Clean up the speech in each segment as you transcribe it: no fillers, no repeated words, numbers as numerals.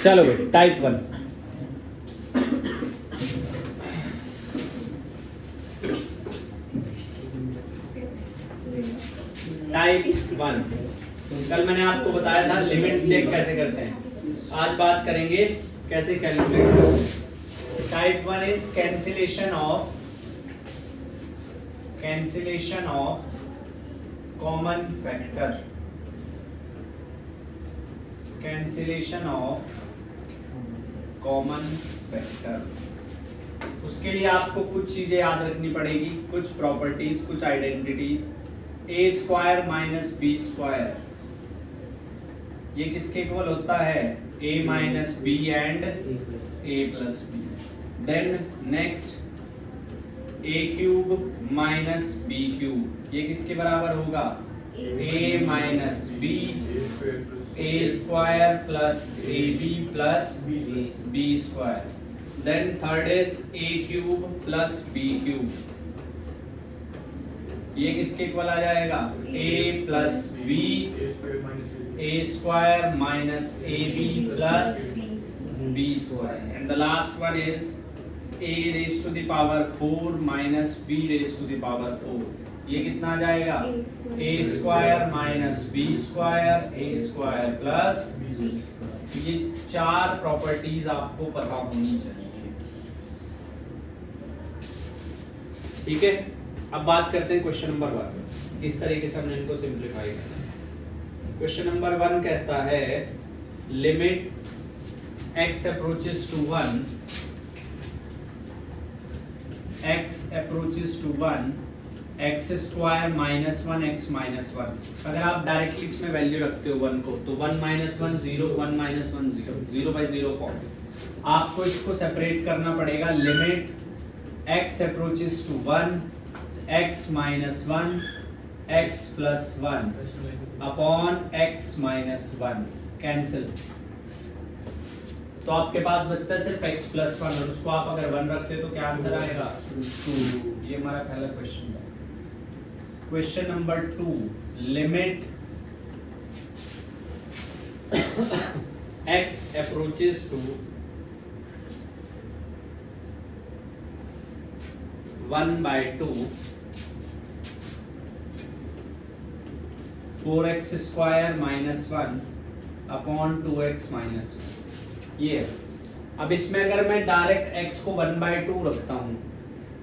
चलो भाई type 1। Type 1 कल मैंने आपको बताया था लिमिट चेक कैसे करते हैं, आज बात करेंगे कैसे कैलकुलेट करते हैं। Type 1 is cancellation of common factor, cancellation of common factor. उसके लिए आपको कुछ चीजें याद रखनी पड़ेगी, कुछ प्रॉपर्टीज, कुछ identities. A square minus B square, ये किसके इक्वल होता है? a minus B and a plus B. Then next a cube minus B cube, ये किसके बराबर होगा? a minus B, a square plus A B plus B square. Then third is a cube प्लस b cube, ये किसके equal आ जाएगा? a plus B, a square minus A B plus B square. And the last one is a raise to the power 4 minus b raise to the power 4, ये कितना आ जाएगा? a square minus b square, a square plus. ये चार properties आपको पता होनी चाहिए, ठीक है। अब बात करते हैं क्वेश्चन नंबर 1, इस तरीके से हमने इनको सिंप्लीफाई करना है। क्वेश्चन नंबर 1 कहता है limit x approaches to 1, x approaches to 1, x square minus 1 x minus 1। अगर आप डायरेक्टली इसमें वैल्यू रखते हो 1 को, तो 1 माइनस 1 0, 1 माइनस 1 0, 0 बाई 0 फॉर्म। आपको इसको सेपरेट करना पड़ेगा। Limit x approaches to 1, x minus 1 x plus 1 upon x minus 1, cancel. तो आपके पास बचता है सिर्फ x प्लस 1, और उसको आप अगर 1 रखते तो क्या आंसर आएगा? 2। ये हमारा पहला क्वेश्चन है। Question number 2, limit x approaches to 1/2 4x square minus 1 upon 2x minus 1। ये अब इसमें अगर मैं डायरेक्ट x को 1/2 रखता हूं,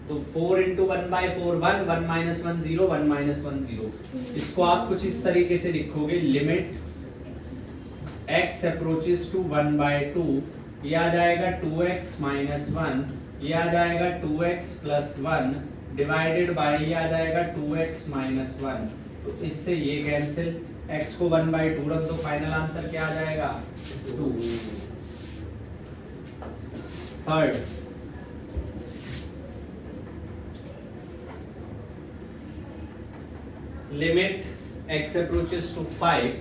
तो 4 इंटू 1/4 1, 1 माइनस 1 0, 1 माइनस 1 0। इसको आप कुछ इस तरीके से लिखोगे, लिमिट x अप्रोचेस टू 1/2, ये आ जाएगा 2x माइनस 1, ये आ जाएगा 2x प्लस 1 डिवाइडेड बाय, ये आ जाएगा 2x माइनस 1। तो इससे ये कैंसिल, x को 1/2 रख दो, फाइनल आंसर क्या आ जाएगा? 2। Third, limit x approaches to 5,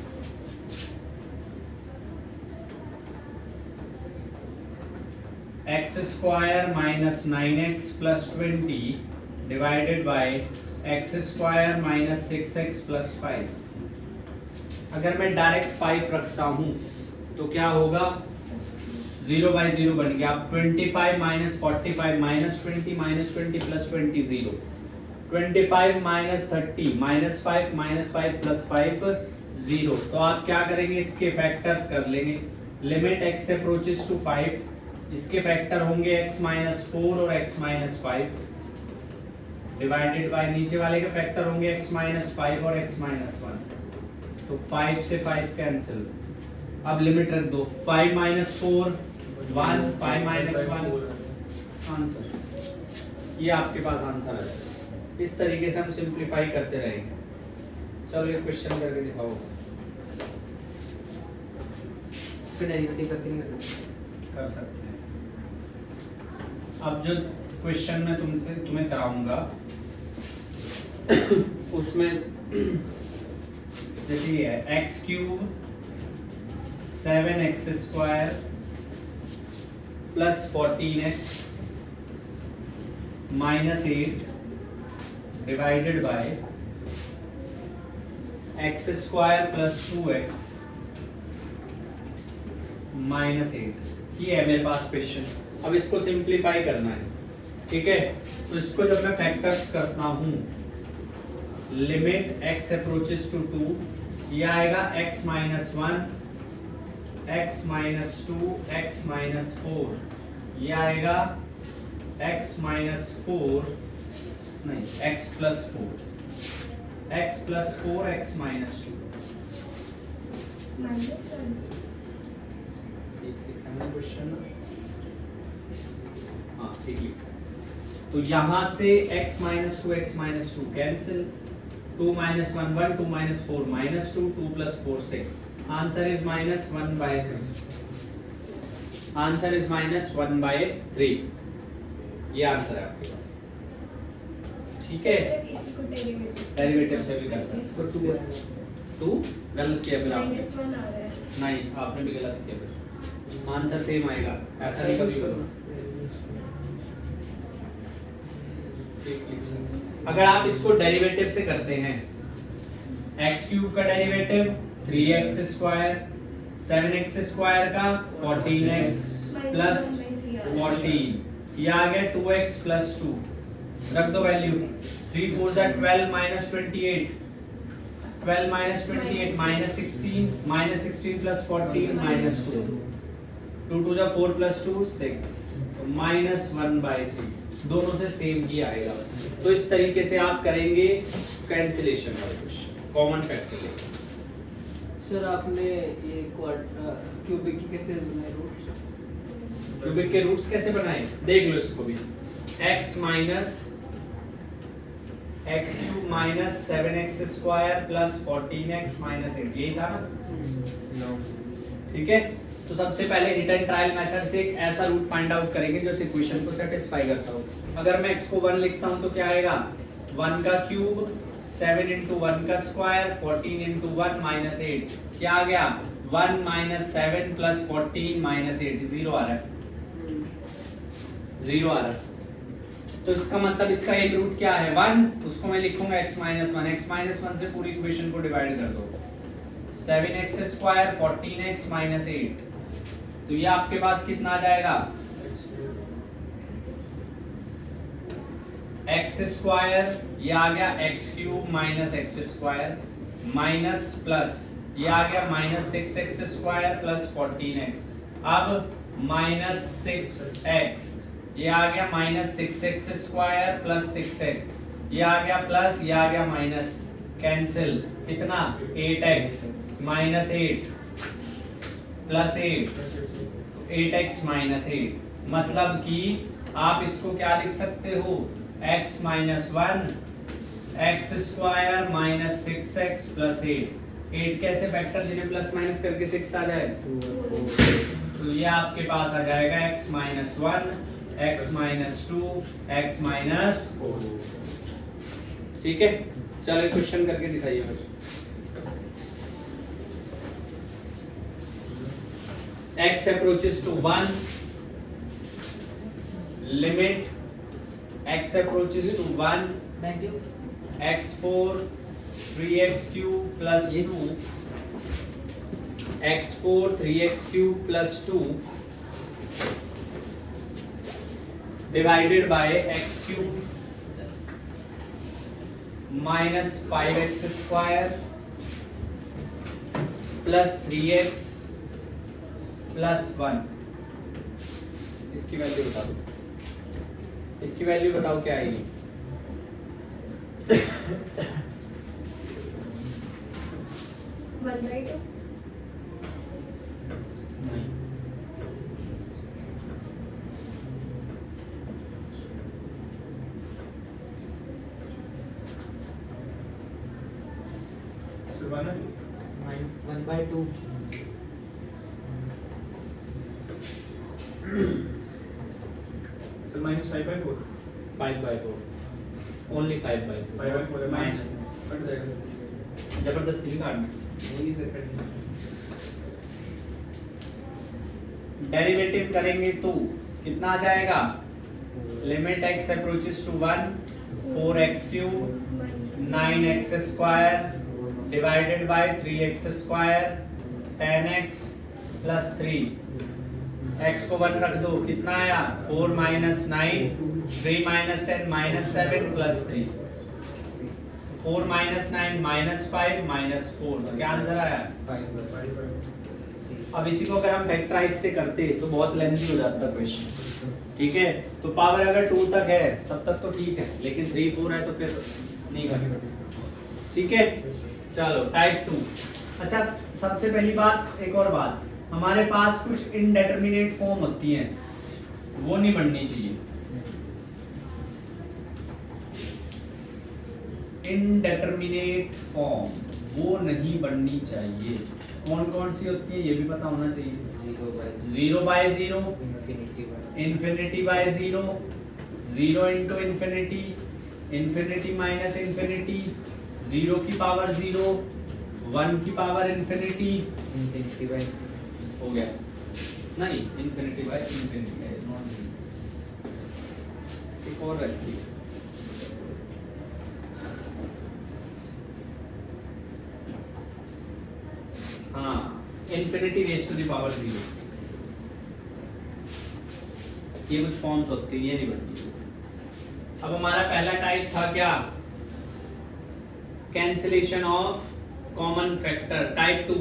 x square minus 9x plus 20 divided by x square minus 6x plus 5। अगर मैं डायरेक्ट 5 रखता हूं तो क्या होगा? 0/0 बन गया। 25 minus 45 minus 20 plus 20 0, 25 minus 30 minus 5 plus 5 0। तो आप क्या करेंगे? इसके फैक्टर्स कर लेंगे। लिमिट x अप्रोचेस टू 5, इसके फैक्टर होंगे x माइनस 4 और x माइनस 5 डिवाइडेड बाय, नीचे वाले के फैक्टर होंगे x माइनस 5 और x माइनस 1। तो 5 से 5 कैंसिल। अब लिमिट रख दो, 5 माइनस 4 1, 5 माइनस 1 आंसर। ये आपके पास आंसर है। इस तरीके से हम सिंप्लीफाई करते रहेंगे। चलो ये क्वेश्चन करके दिखाओ। डेरिवेटिव करके नहीं कर सकते हैं। अब जो क्वेश्चन मैं तुम्हें कराऊंगा उसमें देखिए x cube 7x square plus 14x minus 8 divided by x square plus 2x -8। ये है मेरे पास क्वेश्चन। अब इसको सिंप्लीफाई करना है, ठीक है। तो इसको जब मैं फैक्टर्स करता हूँ, लिमिट x अप्रोचेस टू 2, ये आएगा x -1, x -2, x -4, ये आएगा x -4 नहीं x + 4, x + 4 x -2। हाँ ठीक लिखा है। तो यहाँ से x -2 cancel, 2 - 1 1, 2 - 4 -2, 2 + 4 6। Answer is -1/3। Answer is -1/3। ये आंसर है आपके पास, ठीक है। डेरिवेटिव से भी कर सकते तो 2 है। 2 गलत किया फिर आपने। -1 आ रहा है। नहीं, आपने भी गलत किया फिर। आंसर सेम आएगा, ऐसा नहीं कभी करो। अगर आप इसको डेरिवेटिव से करते हैं, x³ का डेरिवेटिव 3x², 7x² का 14x प्लस 14, ये आ गया 2x + 2। रख दो वैल्यू, 3 4 12 - 28, 12 - 28 -16, -16 + 14 -2, 2 2 4 + 2 6, तो -1/3। दोनों से सेम ही आएगा। तो इस तरीके से आप करेंगे कैंसिलेशन वाला क्वेश्चन, कॉमन फैक्टर लेके। सर आपने ये क्यूबिक की कैसे बनाए रूट्स? क्यूबिक के रूट्स कैसे बनाए देख लो इसको भी। x - x³ - 7x² + 14x - 8, यही था ना, ठीक है। तो सबसे पहले हिट एंड ट्रायल मेथड से एक ऐसा रूट फाइंड आउट करेंगे जो इस इक्वेशन को सेटिस्फाई करता हो। अगर मैं x को 1 लिखता हूं तो क्या आएगा, 1 का क्यूब, 7 × 1 का स्क्वायर, 14 × 1 - 8, क्या आ गया 1 - 7 + 14 - 8, 0 आ रहा है, 0 आ रहा है। तो इसका मतलब इसका एक रूट क्या है 1, उसको मैं लिखूंगा x - 1, x - 1 से पूरी इक्वेशन को डिवाइड कर दो, 7x², 14x - 8, तो ये आपके पास कितना आ जाएगा, x², ये आ गया x³ - x² माइनस प्लस, ये आ गया -6x² + 14x। अब -6x, ये आ गया -6x² + 6x, ये आ गया प्लस, ये आ गया माइनस, कैंसिल, कितना 8x - 8 + 8x - 8, मतलब कि आप इसको क्या लिख सकते हो, x - 1 x² - 6x + 8। 8 कैसे फैक्टर जिन्हें प्लस माइनस करके 6 आ जाए, तो ये आपके पास आ जाएगा x - 1 x - 2 x - 4। ठीक है, चलो क्वेश्चन करके दिखाइए मुझे। x approaches to 1, limit x approaches to 1, thank you. x4 3x³ + 2, x4 3x³ + 2 divided by x³ minus 5x² plus 3x plus 1। इसकी वैल्यू बता दो, इसकी वैल्यू बताओ क्या आएगी। नहीं, one by two. So minus 5/4. 5/4, only 5/4, 5/4 है माइनस minus. कट जाएगा. जबरदस्ती नहीं काटना। नहीं सर कट नहीं. डेरिवेटिव करेंगे तो कितना आ जाएगा, limit x approaches to 1, 4x³ 9x² divided by 3x², 10x + 3, x को 1 रख दो, कितना आया 4 minus 9, 3 minus 10 minus 7 plus 3, 4 minus 9 minus 5 minus 4, तो क्या आंसर आया? अब इसी को अगर हम फैक्टराइज से करते तो बहुत लेंथी हो जाता क्वेश्चन, ठीक है। तो पावर अगर 2 तक है तब तक तो ठीक है, लेकिन 3 4 है तो फिर नहीं बनेगा, ठीक है। चलो टाइप 2। अच्छा, सबसे पहली बात, एक और बात, हमारे पास कुछ इनडेटरमिनेट फॉर्म होती हैं, वो नहीं बननी चाहिए। इनडेटरमिनेट फॉर्म वो नहीं बननी चाहिए। कौन कौन सी होती है ये भी पता होना चाहिए। 0 by 0, infinity by 0, 0 into infinity, infinity minus infinity, 0 की पावर 0, 1 की पावर इंफिनिटी, इंफिनिटी बाय हो गया। नहीं, इंफिनिटी बाय इंफिनिटी है, नॉट एक और रहती है। हाँ, infinity raise to the power 0, ये कुछ फॉर्म्स होती है, ये नहीं बनती। अब हमारा पहला टाइप था क्या? Cancellation of common factor, type 2।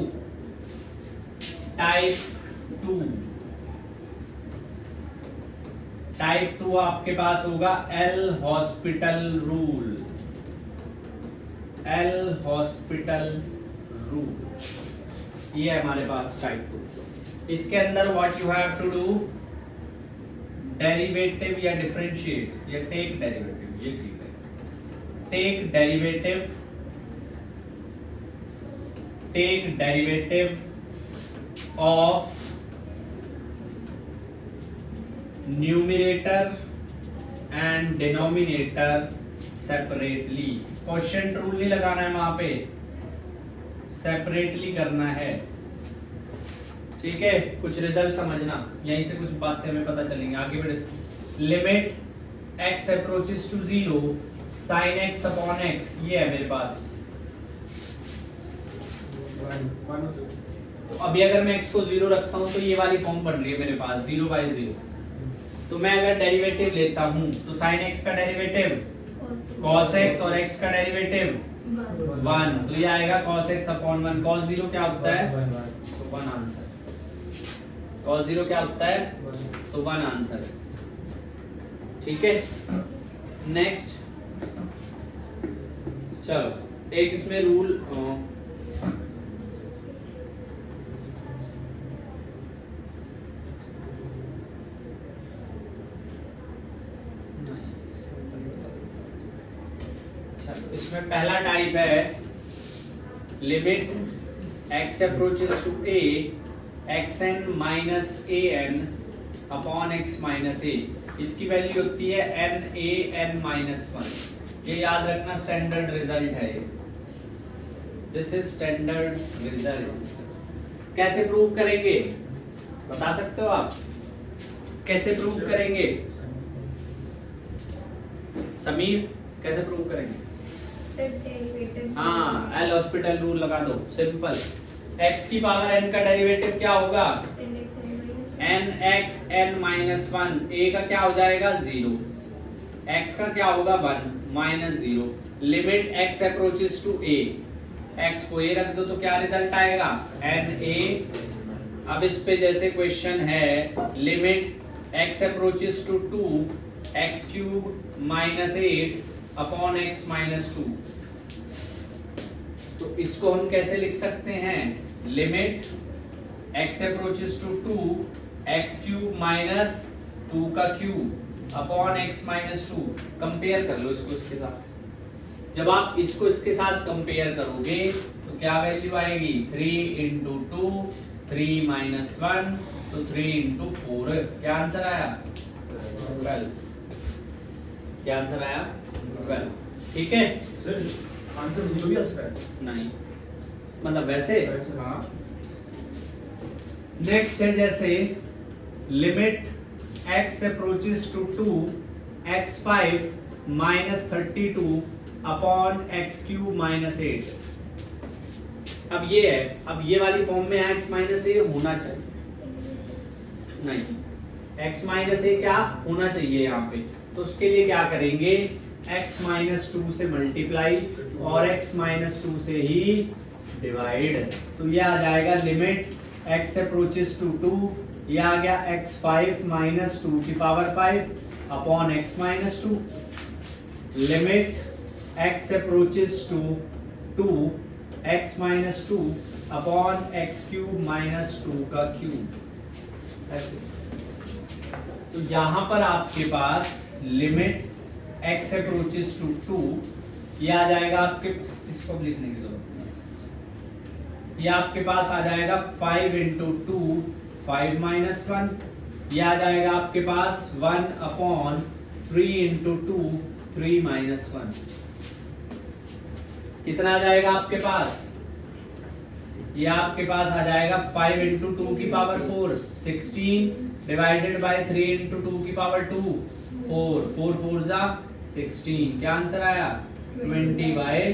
Type 2 आपके पास होगा L hospital rule. L hospital rule, ये है हमारे पास टाइप 2। इसके अंदर what you have to do, derivative या डिफरेंशिएट या टेक डेरिवेटिव, ये ठीक है। Take derivative of numerator and denominator separately. Question rule नहीं लगाना है वहां पे, सेपरेटली करना है, ठीक है। कुछ रिजल्ट समझना, यहीं से कुछ बातें हमें पता चलेंगी आगे बढ़े। Limit x approaches to 0 sin x upon x, ये है मेरे पास। तो अभी अगर मैं x को 0 रखता हूं तो ये वाली फॉर्म बन रही है मेरे पास 0 बाय 0। तो मैं अगर डेरिवेटिव लेता हूं तो sin x का डेरिवेटिव cos x और x का डेरिवेटिव 1, तो ये आएगा cos x अपॉन 1। cos 0 क्या होता है? तो 1 आंसर। cos 0 क्या होता है? तो 1 आंसर है, ठीक है। नेक्स्ट, चलो एक इसमें रूल, इसमें पहला टाइप है limit x approaches to a xn minus an upon x minus a। इसकी वैल्यू होती है n a n माइनस 1। ये याद रखना, स्टैंडर्ड रिजल्ट है ये, दिस इज स्टैंडर्ड रिजल्ट। कैसे प्रूव करेंगे बता सकते हो आप? कैसे प्रूव करेंगे समीर, कैसे प्रूव करेंगे? हाँ, एल हॉस्पिटल रूल लगा दो, सिंपल। x की पावर n का डेरिवेटिव क्या होगा? n x n minus 1। a का क्या हो जाएगा? 0। x का क्या होगा? 1 minus 0। Limit x approaches to a, x को a रख दो तो क्या रिजल्ट आएगा? n a। अब इस पे जैसे क्वेश्चन है limit x approaches to 2 x cube minus 8 upon x minus 2, तो इसको हम कैसे लिख सकते हैं? Limit x approaches to 2 x cube minus 2 का cube upon x minus 2। Compare कर लो इसको इसके साथ। जब आप इसको इसके साथ कंपेयर करोगे तो क्या वैल्यू आएगी? 3 इंटू 2 3 माइनस 1, तो 3 इंटू 4। क्या आंसर आया? 12। क्या आंसर आया? 12, ठीक है। सर आंसर 0 भी आ सकता है? नहीं, मतलब वैसे हाँ। नेक्स्ट है जैसे limit x approaches to 2 x5 minus 32 upon x cube minus 8। अब ये है, अब ये वाली फॉर्म में x माइनस a होना चाहिए, नहीं, x माइनस ए क्या होना चाहिए यहाँ पे, तो उसके लिए क्या करेंगे, x माइनस 2 से मल्टीप्लाई और x माइनस 2 से ही डिवाइड, तो ये आ जाएगा लिमिट x अप्रोचेस टू 2, ये आ गया x5 माइनस 2 की power 5 upon x minus 2, limit x approaches to 2 x minus 2 upon x cube minus 2 का क्यूब। ऐसे तो यहां पर आपके पास लिमिट x अप्रोचेस टू 2, ये आ जाएगा आपके, इसको लिखने की जरूरत नहीं, ये आपके पास आ जाएगा 5 इंटू 2 5 माइनस 1, ये आ जाएगा आपके पास 1 अपॉन 3 इंटू 2 3 माइनस 1। कितना आ जाएगा आपके पास, ये आपके पास आ जाएगा 5 इंटू 2 की पावर 4 16 डिवाइडेड बाय 3 इंटू 2 की पावर 2 4 4 4 जा 16, क्या आंसर आया 20/3।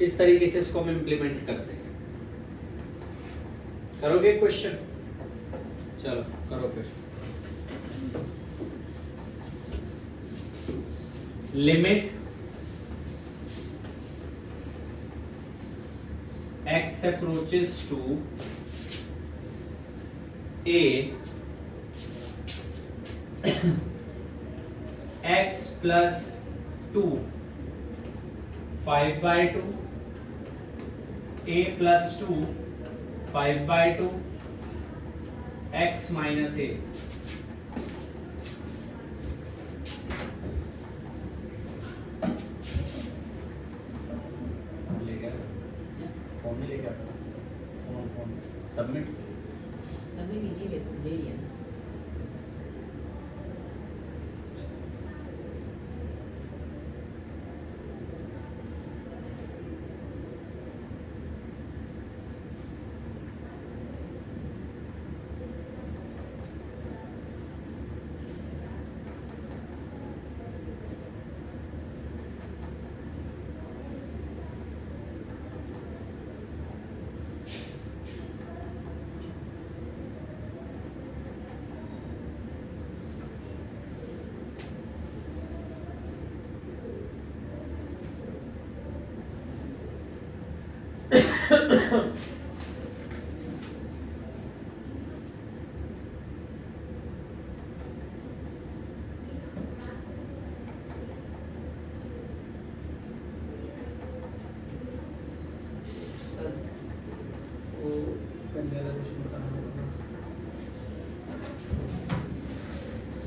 इस तरीके से इसको हम इंप्लीमेंट करते हैं। करोगे क्वेश्चन, चलो करो फिर। Limit x approaches to a x plus 2 5/2 a plus 2 5/2 x minus a। Phone लेगा, फोन सबमिट सभी नहीं ले लिया।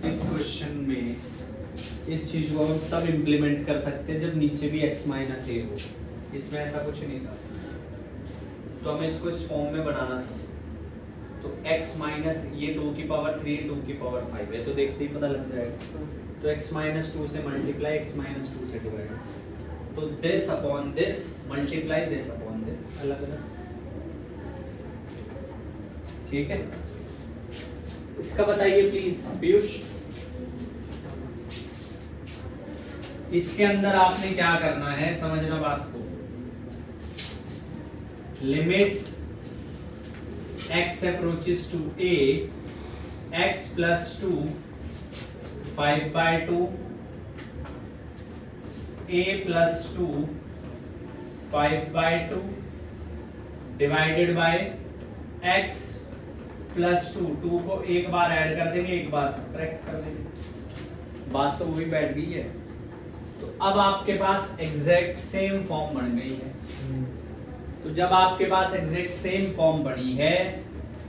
इस क्वेश्चन में इस चीज को हम तब इम्प्लीमेंट कर सकते हैं जब नीचे भी x माइनस ए हो, इसमें ऐसा कुछ नहीं था, तो हमें इसको इस फॉर्म में बनाना था। तो x माइनस ये 2 की पावर 3 2 की पावर 5 है, तो देखते ही पता लग जाएगा। तो x माइनस 2 से मल्टीप्लाई x माइनस 2 से डिवाइड, तो this upon this multiply this upon this, अलग अलग, ठीक है। इसका बताइए प्लीज पीयूष, इसके अंदर आपने क्या करना है, समझना बात को। Limit x approaches to a x plus 2 5/2 a plus 2 5/2 divided by x plus 2 को एक बार ऐड कर देंगे, एक बार सब्ट्रैक्ट कर देंगे, बात तो वही बैठ गई है। तो अब आपके पास एग्जैक्ट सेम फॉर्म बन गई है। तो जब आपके पास एग्जैक्ट सेम फॉर्म बनी है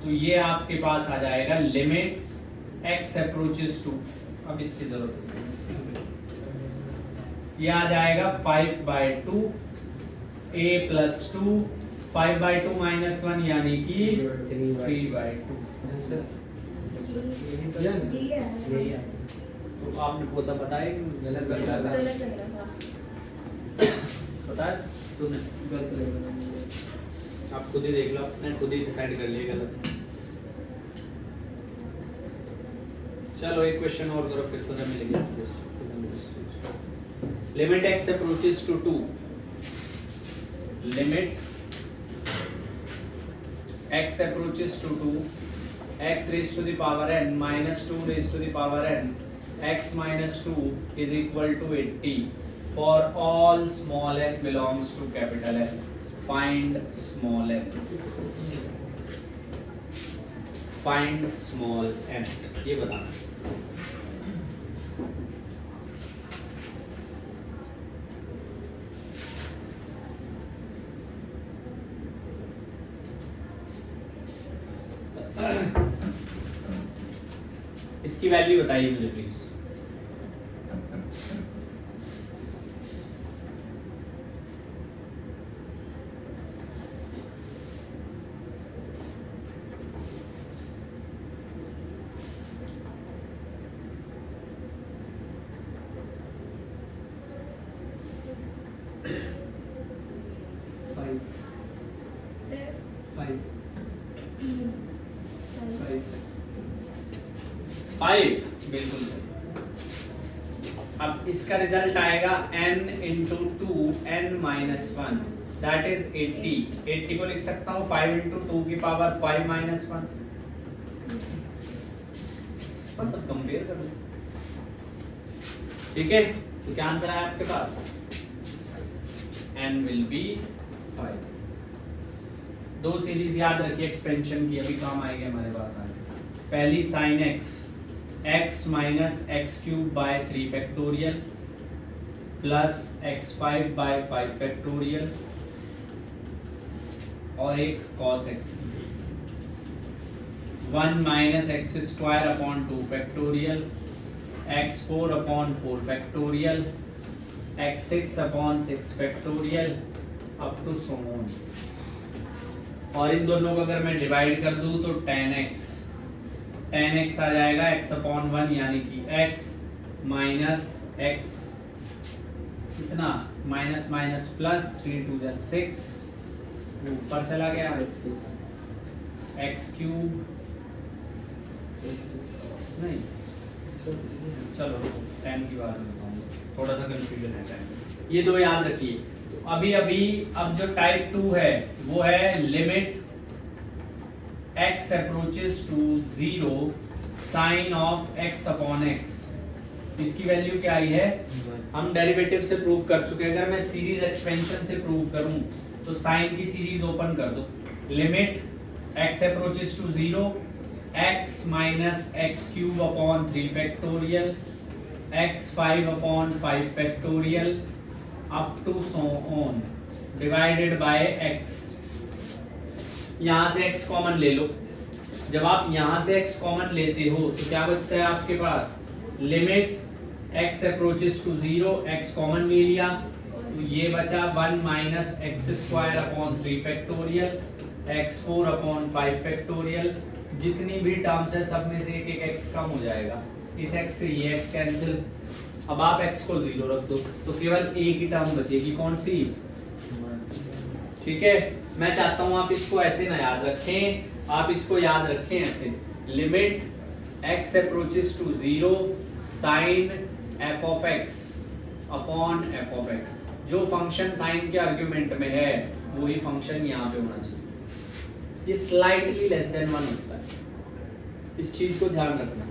तो ये आपके पास आ जाएगा लिमिट x अप्रोचेस टू, अब इसकी जरूरत नहीं, ये आ जाएगा 5/2 a प्लस 2 5/2 माइनस 1 यानी कि 3/2। तो आपने पोता बताया कि गलत पता है तूने, आप खुद ही देख लो, आपने खुद ही डिसाइड कर लिया गलत। चलो एक क्वेश्चन और करो, फिर सजा मिलेगी। Limit x approaches to 2, limit x approaches to 2 x raised to the power n minus 2 raised to the power n x minus 2 is equal to 80 for all small n belongs to capital N. Find small n. Find small n. ये बताना. इसकी value बताइए मुझे please. Sir 5 बिल्कुल सही. अब इसका result आएगा n into 2 n minus 1 that is 80. 80 को लिख सकता हूँ 5 इंटू 2 की पावर 5 माइनस 1. बस अब कंपेयर कर लो. ठीक है, तो क्या आंसर है आपके पास? n will be 5. दो सीरीज याद रखिए एक्सपेंशन की, अभी काम आएगी हमारे पास आगे. पहली sin x x minus x cube by 3 factorial plus x5 by 5 factorial और एक cos x 1 minus x square upon 2 factorial x4 upon 4 factorial x6 upon 6 factorial up to so on. और इन दोनों को अगर मैं डिवाइड कर दूं तो 10x आ जाएगा x अपॉन 1 यानी कि x माइनस x कितना minus minus plus 3 to the 6 ऊपर चला गया x क्यूब नहीं चलो 10 की बात बताऊंगा, थोड़ा सा कंफ्यूजन है 10. ये दो याद रखिए. अभी अब जो टाइप 2 है वो है limit x approaches to 0 sin of x upon x. इसकी वैल्यू क्या आई है? हम डेरिवेटिव से प्रूव कर चुके हैं. अगर मैं सीरीज एक्सपेंशन से प्रूव करूं तो साइन की सीरीज ओपन कर दो. Limit x approaches to 0 x minus x cube upon 3 factorial x5 upon 5 factorial up to so on divided by x. यहां से x कॉमन ले लो. जब आप यहां से x कॉमन लेते हो तो क्या बचता है आपके पास? Limit x approaches to 0 x common ले लिया तो ये बचा 1 minus x square upon 3 factorial x4 upon 5 factorial. जितनी भी टर्म्स है सब में से एक एक x कम हो जाएगा. इस x से ये x कैंसिल. अब आप x को 0 रख दो तो केवल एक ही टर्म बचेगी. कौन सी? ठीक है, मैं चाहता हूं आप इसको ऐसे ना याद रखें, आप इसको याद रखें ऐसे. Limit x approaches to 0 sin f of x upon f of x. जो फंक्शन साइन के आर्गुमेंट में है वही फंक्शन यहाँ पे होना चाहिए. ये स्लाइटली लेस देन 1 होता है, इस चीज को ध्यान रखना.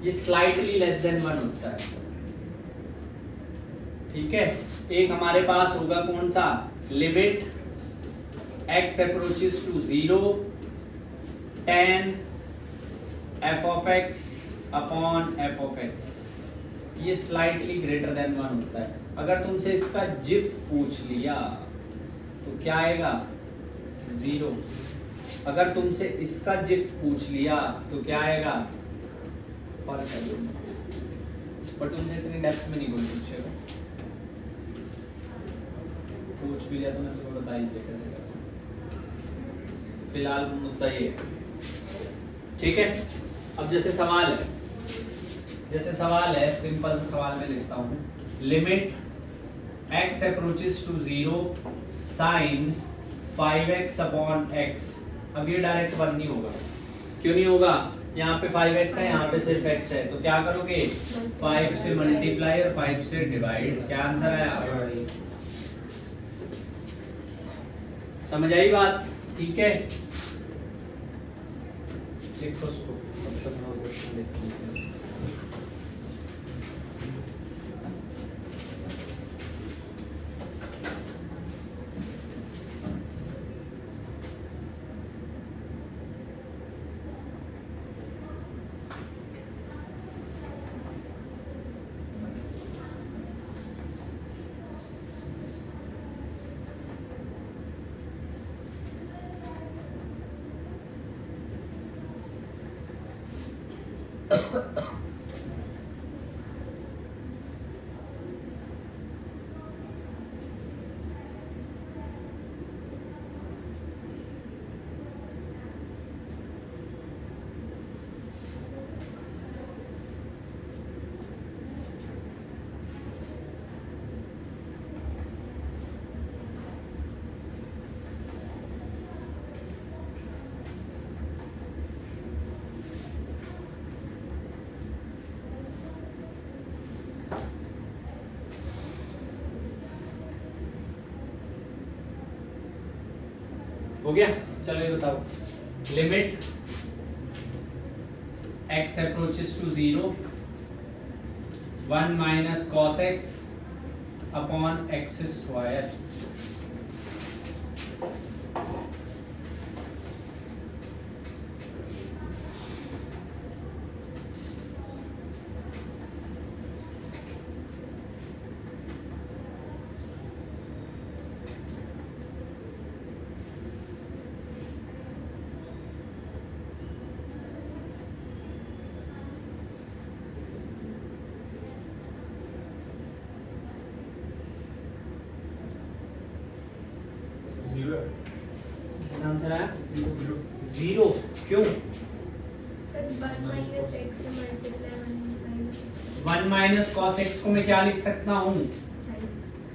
ये स्लाइटली लेस देन 1 होता है. ठीक है, एक हमारे पास होगा कौन सा? Limit x approaches to 0 tan f of x upon f of x. ये स्लाइटली ग्रेटर देन 1 होता है. अगर तुमसे इसका जिफ पूछ लिया तो क्या आएगा? 0. अगर तुमसे इसका जिफ पूछ लिया तो क्या आएगा? फर्क है दोनों, पर तुमसे इतनी डेप्थ में नहीं कोई पूछेगा. पूछ भी लिया तो मैं तुम्हें बता ही दिया कैसे करना. फिलहाल मुद्दा ये है. ठीक है, अब जैसे सवाल है सिंपल सा सवाल में लिखता हूँ. Limit x approaches to 0 sin 5x upon x. अब ये डायरेक्ट 1 नहीं होगा. क्यों नहीं होगा? यहाँ पे 5x है, यहाँ पे सिर्फ x है, तो क्या करोगे? 5 से मल्टीप्लाई और 5 से डिवाइड. क्या आंसर आया? समझ आई बात? ठीक है, लिखो उसको, तब तक हम क्वेश्चन देखते हैं। हो गया? चलो ये बताओ, limit x approaches to 0 1 minus cos x upon x square zero कितना आंसर आया? जीरो 0। क्यों? सर 1 माइनस x से मल्टीप्लाई 1 माइनस cos x को मैं क्या लिख सकता हूँ?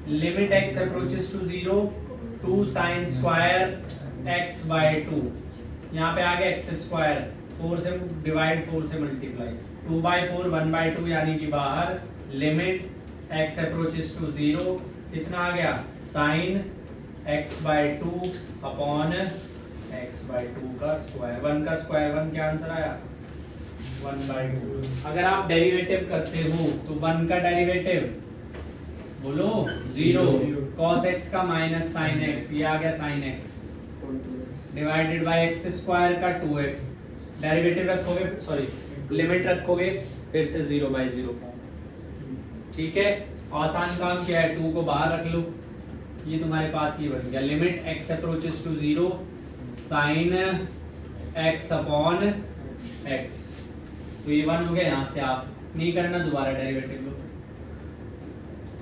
Limit x approaches to 0 2 sin square x by 2। यहाँ पे आ गया x स्क्वायर, 4 से डिवाइड 4 से मल्टीप्लाई, 2 by 4 1 by 2 यानी कि बाहर। लिमिट x approaches to 0 कितना आ गया? sin x by 2 upon x by 2 का स्क्वायर। 1 का स्क्वायर 1 क्या आंसर आया? 1 by 2। अगर आप डेरिवेटिव करते हो तो 1 का डेरिवेटिव बोलो 0, cos x का माइनस sin x, ये आ गया sin x divided by x square का 2x। डेरिवेटिव रखोगे, सॉरी लिमिट रखोगे, फिर से 0 by 0 फॉर्म। ठीक है, आसान काम क्या है, 2 को बाहर रख लो, ये तुम्हारे पास ये बन गया। Limit x approaches to 0 sin x upon x, तो ये 1 हो गया। यहाँ से आप नहीं करना, दोबारा डेरिवेटिव लो।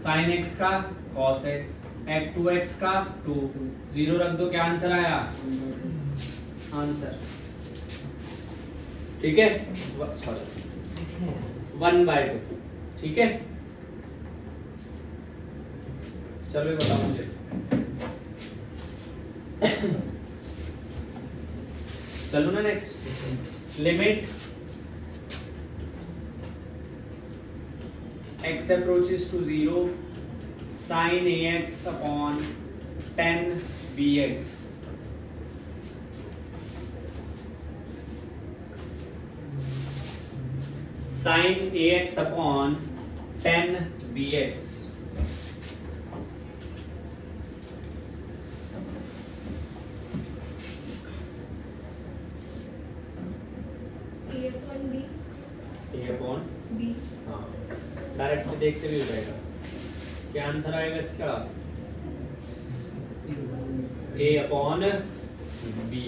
sin x का cos x, 2x का 2, 0 रख दो, क्या आंसर आया? आंसर ठीक है, सॉरी 1 by 2। ठीक है, चलो ये बताओ मुझे, चलो ना next. Limit x approaches to 0 sin ax upon 10 bx। sin ax upon 10 bx। a upon b a upon b हाँ, डायरेक्ट देखते भी हो जाएगा। क्या आंसर आएगा इसका? a upon b।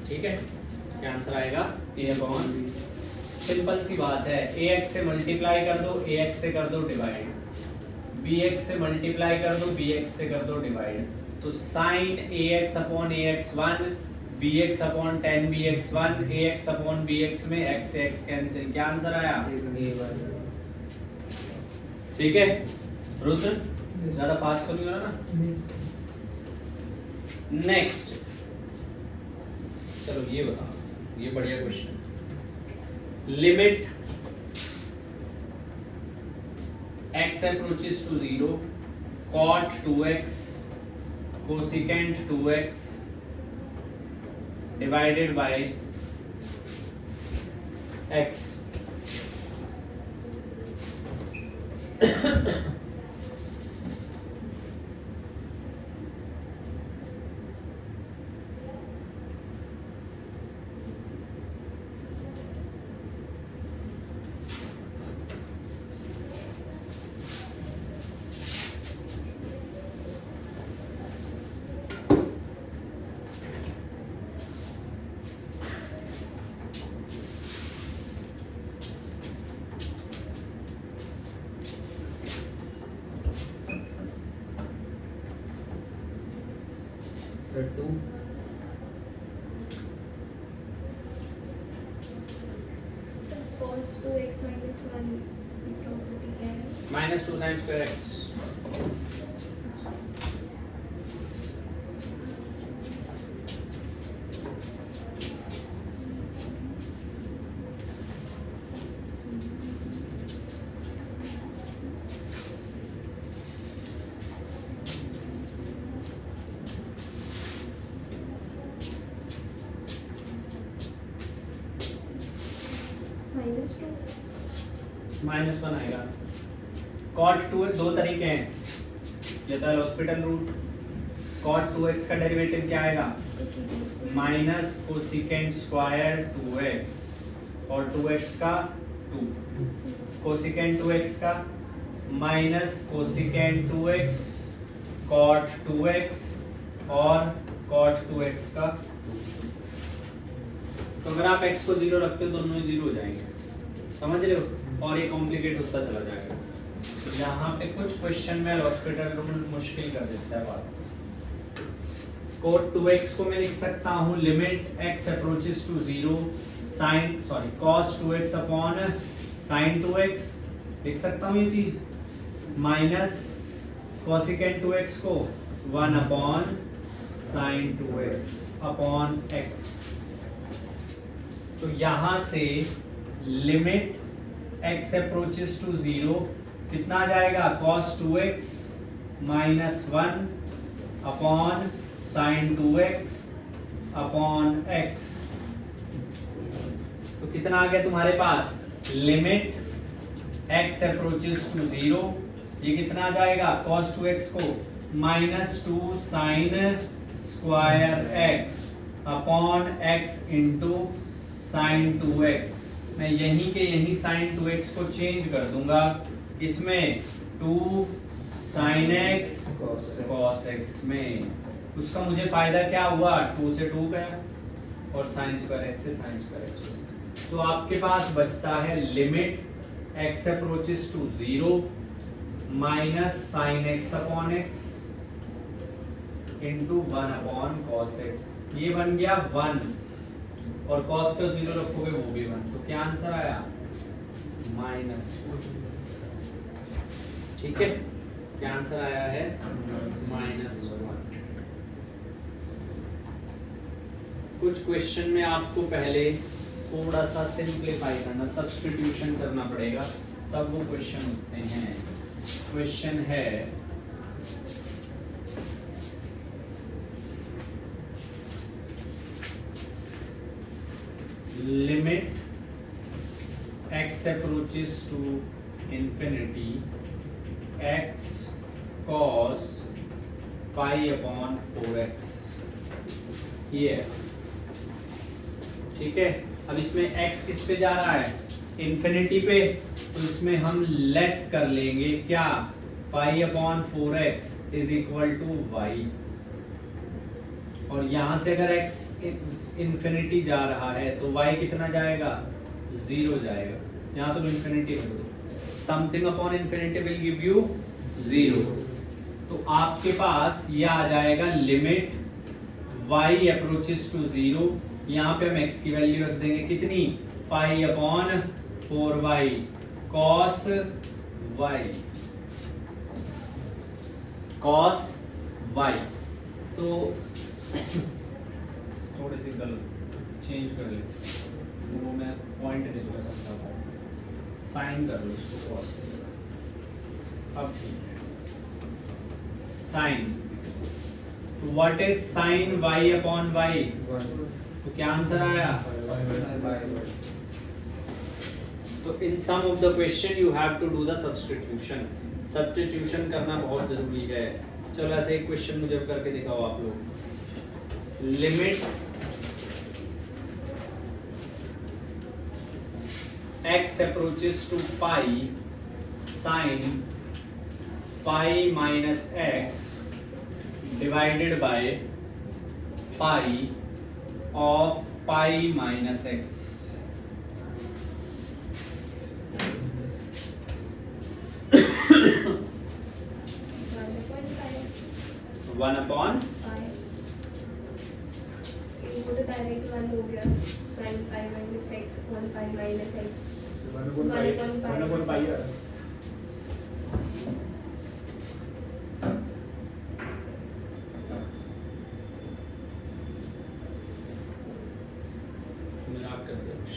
ठीक है, क्या आंसर आएगा? a upon b। सिंपल सी बात है, ax से मल्टीप्लाई कर दो, ax से कर दो डिवाइड, bx से मल्टीप्लाई कर दो, bx से कर दो डिवाइड, तो sin ax upon ax 1, bx upon 10 bx 1, ax upon bx में x से x कैंसिल, क्या आंसर आया? ठीक है, रोशन ज्यादा फास्ट करूंगा ना। नेक्स्ट, चलो ये बताओ, ये बढ़िया question. Limit x approaches to 0 cot 2x cosecant 2x divided by x। Sir 2 sir cos 2x minus 1 की प्रॉपर्टी क्या है? Minus 2 sine square x. minus 2 minus 1 आएगा आंसर। cot 2x दो तरीके हैं, ये तो हॉस्पिटल रूट। cot 2x का डेरिवेटिव क्या आएगा? माइनस कोसिकेंट स्क्वायर 2x और 2x का 2, कोसिकेंट 2x का minus cosecant 2x cot 2x और cot 2x का 2। तो अगर आप x को 0 रखते हो दोनों ही 0 हो जाएंगे, समझ रहे हो? और ये कॉम्प्लिकेट होता चला जाएगा। तो यहाँ पे कुछ क्वेश्चन में हॉस्पिटल रूल मुश्किल कर देता है बात। cot 2x को मैं लिख सकता हूँ limit x approaches to 0 cos 2x upon sin 2x, लिख सकता हूँ ये चीज, माइनस कोसिकेंट 2x को 1 upon sin 2x upon x। तो यहाँ से लिमिट x अप्रोचेस टू 0 कितना आ जाएगा? cos 2x minus 1 upon sin 2x upon x। तो कितना आ गया तुम्हारे पास? लिमिट x अप्रोचेस टू 0, ये कितना आ जाएगा? cos 2x को minus 2 sin square x upon x into sin 2x। मैं यहीं के यहीं sin 2x को चेंज कर दूंगा, इसमें 2 sin x cos x में। उसका मुझे फायदा क्या हुआ? 2 से 2 गया और sin स्क्वायर x से sin स्क्वायर x। तो आपके पास बचता है limit x approaches to 0 minus sin x upon x into 1 upon cos x। ये बन गया 1 और cos का 0 रखोगे वो भी 1। तो क्या आंसर आया? माइनस। ठीक है, क्या आंसर आया है? माइनस 1। कुछ क्वेश्चन में आपको पहले थोड़ा सा सिंप्लीफाई करना, सब्स्टिट्यूशन करना पड़ेगा, तब वो क्वेश्चन होते हैं। क्वेश्चन है limit x approaches to infinity x cos pi upon 4x, ये है। ठीक है, अब इसमें x किस पे जा रहा है? इन्फिनिटी पे। तो इसमें हम लेट कर लेंगे क्या? Pi upon 4x is equal to y। और यहां से अगर x इन्फिनिटी जा रहा है तो y कितना जाएगा? 0 जाएगा। यहाँ तो इन्फिनिटी रख दो, something upon infinity will give you 0। तो आपके पास ये आ जाएगा लिमिट y अप्रोचेस टू 0। यहाँ पे हम x की वैल्यू रख देंगे कितनी? Pi upon 4y cos y, cos y। तो थोड़ी सी गलत चेंज कर ले, वो मैं पॉइंट नहीं लगा सकता था, साइन कर लो इसको cos। अब ठीक है, साइन। तो what is sine y upon y? तो क्या आंसर आया? तो in some of the question you have to do the substitution करना बहुत जरूरी है। चलो ऐसे एक क्वेश्चन मुझे करके दिखाओ आप लोग। Limit x approaches to pi sin pi minus x divided by pi of pi minus x। 1/5 वो तो डायरेक्ट 1 हो गया sin pi minus x upon pi minus x 1/pi है। मजाक कर दिया कुछ।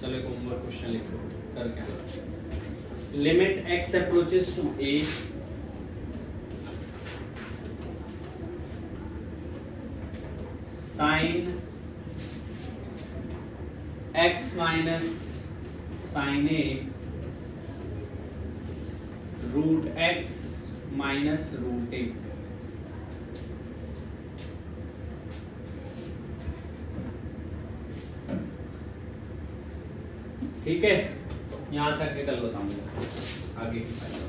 चलो एक होमवर्क क्वेश्चन लिखो करके। Limit x approaches to a sin x minus sin a root x minus root a। ठीक है, यहाँ से आगे कल बताऊंगा आगे की बात।